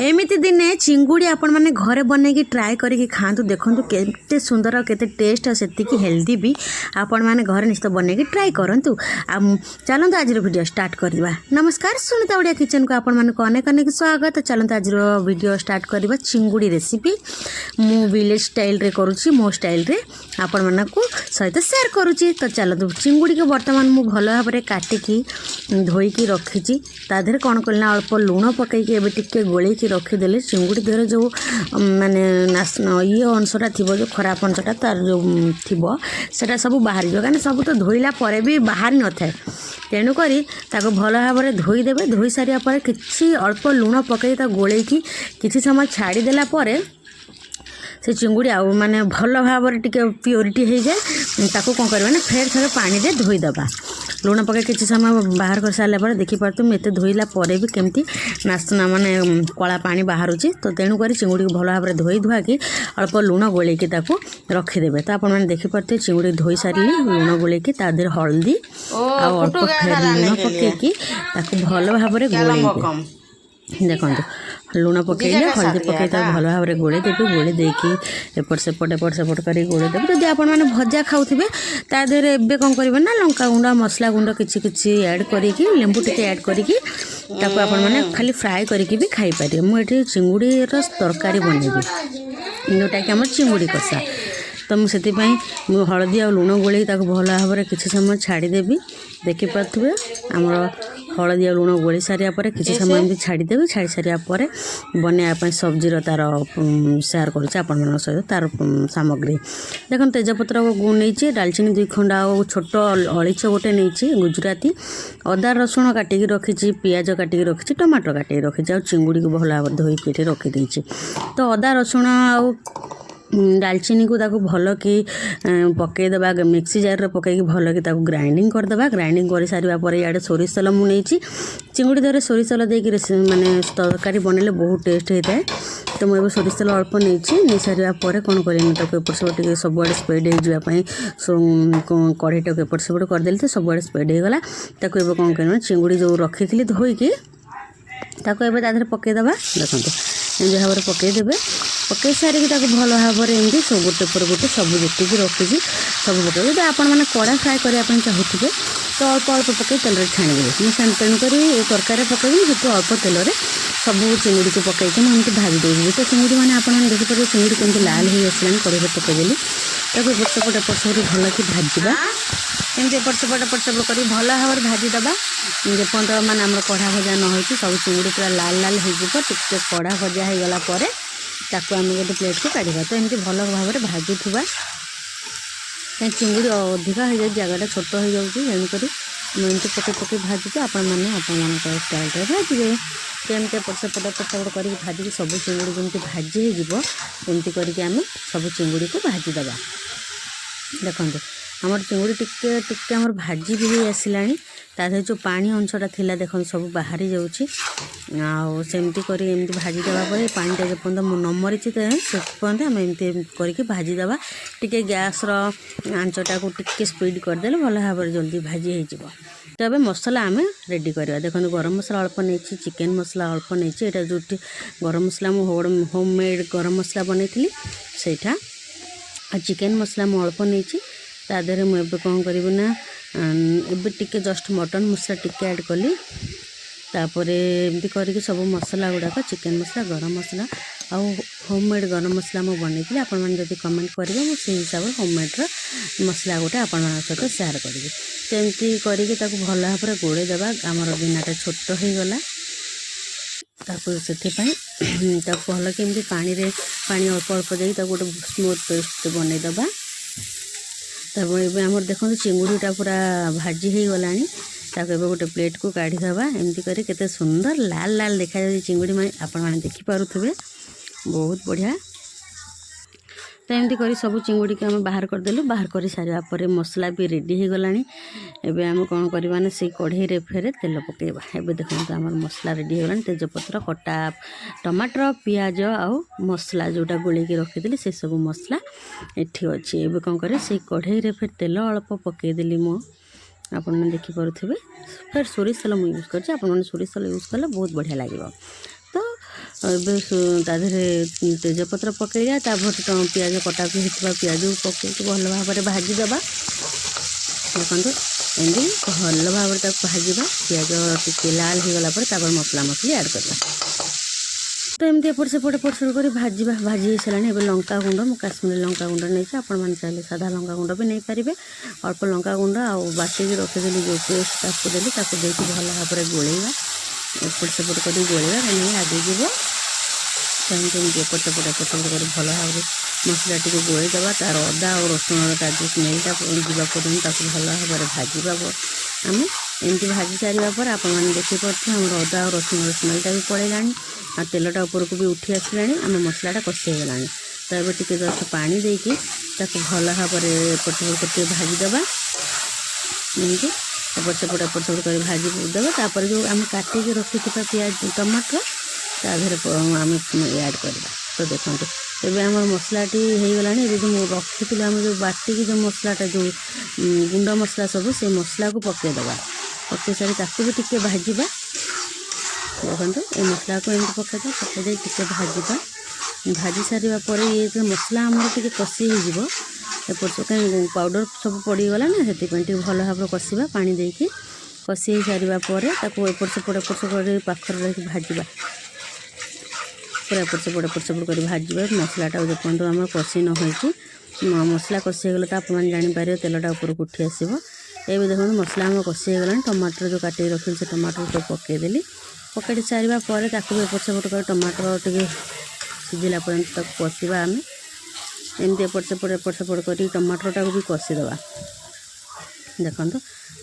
एमती दिने चिंगुड़ी आपण मैंने घरे बनई ट्राए करके खातु देखूँ केते सुंदर और केते टेस्ट और सेतिकी हेल्दी भी आपण मैंने घर निश्चित बनई ट्राए करूँ। चलते आज वीडियो स्टार्ट करवा। नमस्कार सुनीता ओडिया किचन को आपण मानक अनेक अनेक स्वागत। चलते आज वीडियो स्टार्ट करवा चिंगुड़ी रेसिपी मु विलेज स्टाइल रे करुच्ची मो स्टाइल रे आपण मानक सहित शेयर करुच्ची। तो चलतु चिंगुड़ी को बर्तमान मु भल भाव में काटिकी धोईकी रखी तादेह कौन करना अल्प लुण पकईकी एबे टिके गोलैकी रखीदे चिंगुड़ी देहर जो माने ये अंशटा थी जो खराब अंशटा तार जो थी सेटा सब बाहर जाए कहीं सब तो धोइला पर भी बाहर न थाए तेणुक भल भाव में धोईदेवे। धोई सारापर कि अल्प लुण पकई गोलैकी किसी समय छाड़देला से चिंगुड़ी आउ माने भल भाव में टिके प्योरिटी हो जाए ताको कौन करवा ना फेर थे पानी दे धोईदेवा। लुण पकई किसी समय बाहर कर सारे देखिपार तुम एत धोइला पर भी केमती नास्ना माने कला पानी बाहर तो तेणुक चिंगुड़ी को भल भाव में धोई धुआकी अल्प लुण गोलैकी रखीदे। तो आप देखिपारे चिंगुड़ी धोई सारे लुण गोलैकी तादेह हल्दी अल्प फेर लुण पकईकी भल भाव में गोलैबे। देखो लुण पकईले हल्दी पकई भल भाव में गोले देवी गोले देकी एपट सेपट कर गोले देवी। जब आपण मैंने भजा खाऊे तादेह एवं कौन करेंगे ना लंका गुंड मसला गुंड कि ऐड करी लेंबू टे ऐड करी मैंने खाली फ्राए करके भी खाई पारे। मुझे चिंगुड़ी तरकारी बनैबी जोटा कि आम चिंगुड़ी कषा। तो मुझे हलदी आ लुण गोल भल भाव में किसी समय छाड़देवी। देखिपे आमर हलदी आ लुण गोली सारापर किसी समय एमती छाड़देवी। छाड़ी सारापर बनवाई सब्जीर तार सेयार कर सहित तार सामग्री देखो तेजपत्र नहीं डालचीनी 2 खंड आ छोट अलीच गोटे नहीं गुजराती अदा रसुण काटिकी रखी पियाज काटिकी रखी टमाटर काटिकी रखी चिंगुड़ी को भल भाव धोईकी रखी। तो अदा रसुण आ डालचीनी को ताको भल कि पकईदेवा मिक्सी जार पकई भल कि ग्राइंडिंग करदे। ग्राइंडिंग कर सारापर इे सोरिष तेल मुझे चिंगुड़ी देहर सोरिष तेल देकी माने तरकारी बनइले बहुत टेस्ट होता है। तो मुझे सोरिष तेल अल्प नहीं सारापर कौन करें एपट सेपट सबुआड़े स्प्रेड होगापी कढ़ई टाक एपट सेपट करदेली तो सबुआड़े स्प्रेड होगला। ताको कौन कर चिंगुड़ी जो रखी थी धोईकी ताको तादेह पकईदेवा। देखो एमती भाव में पकईदेवे। पकई सारिकी भल भाव में एमती सब गोटे पर गोटे सब जी रखी सब पकड़ जब आप कड़ा फ्राए करने चाहूे तो अल्प अल्प पकई तेल छाणीदेवे। मुझे तेणुक ये तरकारी पकईबी से अल्प तेल सब चिंगुड़ी को पकईकि मुझे भाजी देवी। तो चिंगुड़ी मैंने आप देखिए चिंगुड़ी कमी लाल हो आसला कड़े पकईदेली एपट सेपट भल कि भाजवा एमती एपट सेपट कर भल भाव में भाजीदे जेपर्यंत माने आम कढ़ा भजा न हो सब चिंगुड़ी पूरा लाल लाल हो टे कढ़ा भजा हो गला ताकू आम गोटे प्लेट को काढ़ा। तो एमती भल भाव में भाजुवा कहीं चिंगुड़ी अधिका हो जाए जगटा छोट हो जाऊँगी तेणुक एमती पकई पकई भाजुचे आपण स्टाइल भाजबे। तो एमती एपट सेपट कर भाजिकी सब चिंगुड़ी जमी भाजी होमती करके आम सब चिंगुड़ी को भाजीदे। देखो आमर चिंगुड़ी टिके टिके आमर भाजी भी हो आसला तादेह जो पानी अंशटा थिला देखो सब बाहरी जाऊँगी आमती कर भाजी देवापर पानीटा जपर्यंत न मरी से पर्यंत आम एमती करके भाजीदे। टिके गैस आंचटा को टिके स्पीड करदे भल भाव में जल्दी भाजी हो। तो अब मसला आम रेडी करवा। देखो गरम मसला अल्प नहीं चिकेन मसला अल्प नहीं यहाँ जो गरम मसला मुझे होम मेड गरम मसला बनई सेटा चिकेन मसला मुझे अल्प नहीं तादेह मुझे कौन करना एबे टिके जस्ट मटन मसला टिके ऐड कली तापर एमती करके सब मसला गुड़ाक चिकेन मसला गरम मसला आ होम मेड गरम मसला मुझे बनई आपण मैंने जब कमेंट करेंगे मुझे हिसाब से होम मेड्र मसला गोटे आपण सहित सेयार करी। तो एमती करके भल भाव में गोड़े देवा आमर गिनाटा छोट हो गला से भल के पानी अल्प अल्प जाए गोटे स्मूथ पेस्ट बनईदेवा। तब आम देखो चिंगुड़ीटा पूरा भाजी हो गला गोटे प्लेट को काढ़ीदे। एमती कर केते सुंदर लाल लाल देखा जाए चिंगुड़ी मैं आपण मैंने देखिपे बहुत बढ़िया। तो एमती कर सब चिंगुड़ी को आम बाहर करदेलु। बाहर कर सारापर मसला भी रेडी हो गला। एबे आम कौन करवा से कढ़ई फेर तेल पकेबा। एबे देखो आम मसला रेडी हो गला तेजपत्र कटा टमाटर पियाज आउ मसला जोटा गोलैकी रखी से सब मसला एठी अच्छी। एबे कौन करे से कढ़ई फेर तेल अल्प पकईदेली मो आपण मैंने देखिपे फिर सोरिष तेल मुझे यूज कर सोरिष तेल यूज कले बहुत बढ़िया लगे। तो ताधे तेजपत्र पकईला पियाज कटाकि होता पियाज पकईकि भल भाव में भाजीदबा देखो एमती भल भाव में भाजवा पियाज टी लाल हो गला मसला मसली ऐड करवा तो एमती एपट सेपट एपट सेपट कर भाजवा भाजी हो सारा ए लंका गुंड मु काश्मीर लंका गुंड नहीं आपने चाहिए साधा लंका गुंड भी नहीं पारे अल्प लंका गुंड आटिक रखीदी जो पेस्ट ताकू देती भल भाव में गोलेवा एपट सेपट कर गोलेवा कहीं आगे एमती एपट सेपट कर भल भाव में मसला टी गोलेदबा तार अदा और रसुण जो स्मेलटा जावा पर्यटन भल भाव में भाजवा आम एमती भाजी सारापर आप देखिपे आम अदा और रसुण स्मेलटा भी पड़ेगा आ तेलटा ऊपर को भी उठी आसला आम मसलाटा कषेगला तो ये टी जस्ट पानी देकी भल भाव में एपट सेपट कर भाजीदबा एमती एपट सेपट कर भाजीदबा जो आम काटिक रखी पियाज टमाटर ताधे आम ऐड करवा तो देखो एवं आम मसलाटी हो गला जो रखी आम जो बाटिक जो मसलाटा जो गुंड मसला सब से मसला को पकईदबा पकई सारी ताकू भी टिके भाजवा देखो ये मसला को एमती पकईदे टिके भाजवा भाजी सारा पर ये जो मसला आमर टे कषि होपट कहीं पाउडर सब पड़गला ना से भल भाव कषा पानी देकी कषि सारापर एपट सेपट पाखर रही भाजवा पूरा एपट सेपट कर भाजवा मसलाटा देखो आम कषि न हो मसला कषि गला तो आप जापर तेलटा ऊपर को उठी आसो ये देखो मसला आम कषि गला टमाटर जो काटिक रखी से टमाटर सब पकईदेली पकई सारापर एपट सेपट कर टमाटर टे सीझला पर्यटन कषा आम एमती एपट सेपट कर टमाटरटा भी कषिदबा देखो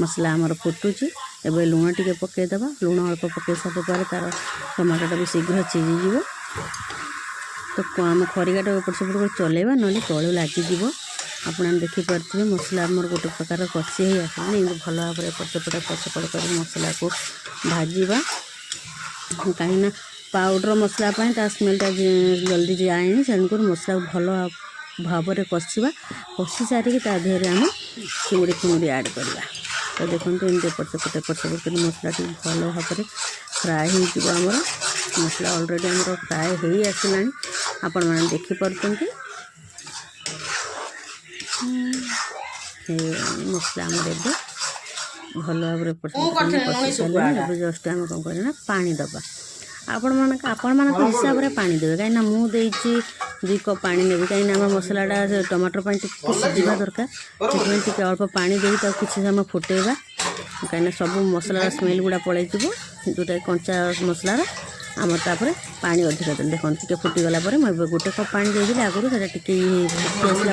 मसला आमर फुटुची एवं लुण टी पकईदबा लुण अल्प पकई सारापर तार टमाटोटा भी शीघ्र सीझीज तो आम खरीगाटा एपट सेपट कर चलेबा ना तलू लगिज आपने देखिपे मसला आमर गोटे प्रकार कषि हो आसलानी भल भाव में एपट सेपट कर मसला को भाजवा कहीं पाउडर मसला स्मेलटा जल्दी जाए तेणुक मसला भल भाव में कषा कषि सारिकी तादेहरे आम चिंगुड़ी फिंगुड़ी ऐड करवा तो देखो एमती एपट सेपट कर मसला टी भल भाव में फ्राए होमर मसला अलरेडी आमर फ्राए हो आसला आपण मैंने देखिपे मसला आमर ए भल भाव में कषि सारे जस्ट आम कौन करना पानी दबा आपण मान हिसाब से पानी देवे कहीं मुझे 2 कप पानी नेबी कहीं मसलाटा टमाटर पानी सीझा दरकार से अल्प पानी दे किसी समय फुटेबा कहीं सब मसलार स्मेल गुड़ा पलि जोटा कंचा मसलार आम तापर पानी अधिक देते देखो टे फुटीगला मुझे गोटे कप पानी देदी आगुरी से टी आसला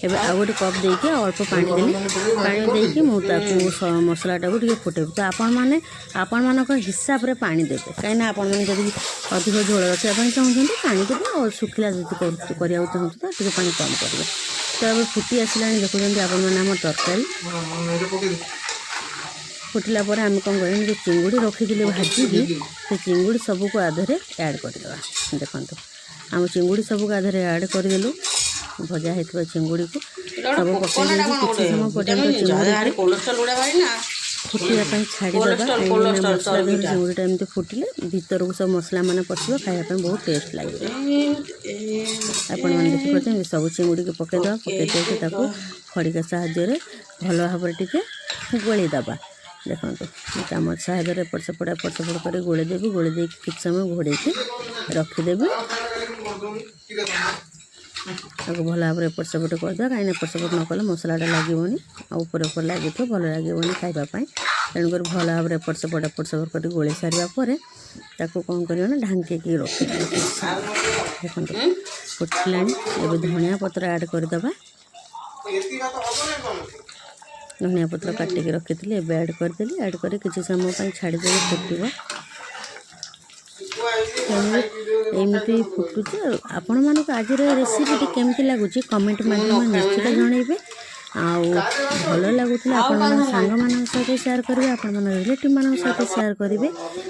एवं आउ गोटे कप देके अल्प पानी देली पानी देकी मुझे मसलाटा को फुटेबी तो आपण मान हिसाब से पानी देते कहीं आपण मैंने जब अधिक झोल रखापी चाहते पानी देते और शुखिला जब करने चाहते तो टे पानी कम करेंगे तो अब फुटी आसला देखुं आपण मैंने आम तरकारी फुटला पर आम कौन करें जो चिंगुड़ी रखी भाजिकी से चिंगुड़ी सबको आधे ऐड करदे देखो आम चिंगुड़ी सबको आधे ऐड करदेलु भजा होता चिंगुड़ी को सब पकड़ किसी समय पर्यटन चिंगुड़ी फुटापी छाड़ीदे मसला चिंगुड़ीटा एमती फुटिले भीतर को सब मसला मान पशिव खायापी बहुत टेस्ट लगे आपण मैंने देखिए सब चिंगुड़ी को पकईदे पकई खड़िका साहाय्य भल भाव में टे गोलीदबा देखो चामच साहाय्य एपट सेपट कर गोलेदेवी गोले किसी समय घोड़े रखीदेवी भल भाव में एपट सेपट करदे कहीं एपट सेपट न कले मसलाटा लगे ऊपर ऊपर लगे भल लगे खावाई तेणुक भल भाव में एपट सेपट कर गोले सारापर कौन कर ढांकी रखी देखो फुटला धनिया पत्र ऐड करदे धनिया पत्र काटिक रखी थी ऐड करदेली ऐड कर किसी समय छाड़ीदे फुटब एमती फुटुचे आपण मानक आज रेसिपी केमती लगुच कमेंट माध्यम निश्चित जनइबे भल लगुला आपण सांग मान सहित सेयार करेंगे आपण रिलेटिव मान सहित सेयार करेंगे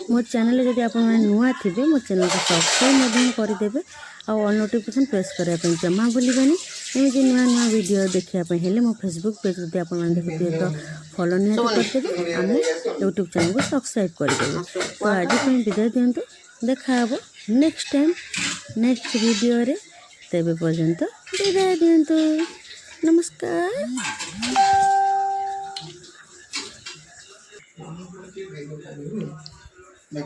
मो चैनल जब आप नुआ थे मो चैनल को सब्सक्राइब करदेवे आल नोटिफिकेशन प्रेस करने जमा भूलि एमती नुआ नुआ वीडियो देखापी हेल्ले मो फेसबुक पेज जब आप देखुए तो फॉलो निहाती करदेवे आम यूट्यूब चैनल को सब्सक्राइब करदेवे तो आज विदाय दिंतु देखा। नेक्स्ट टाइम नेक्स्ट वीडियो रे तेबे पर्यंत विदाय दियंतु नमस्कार। मैं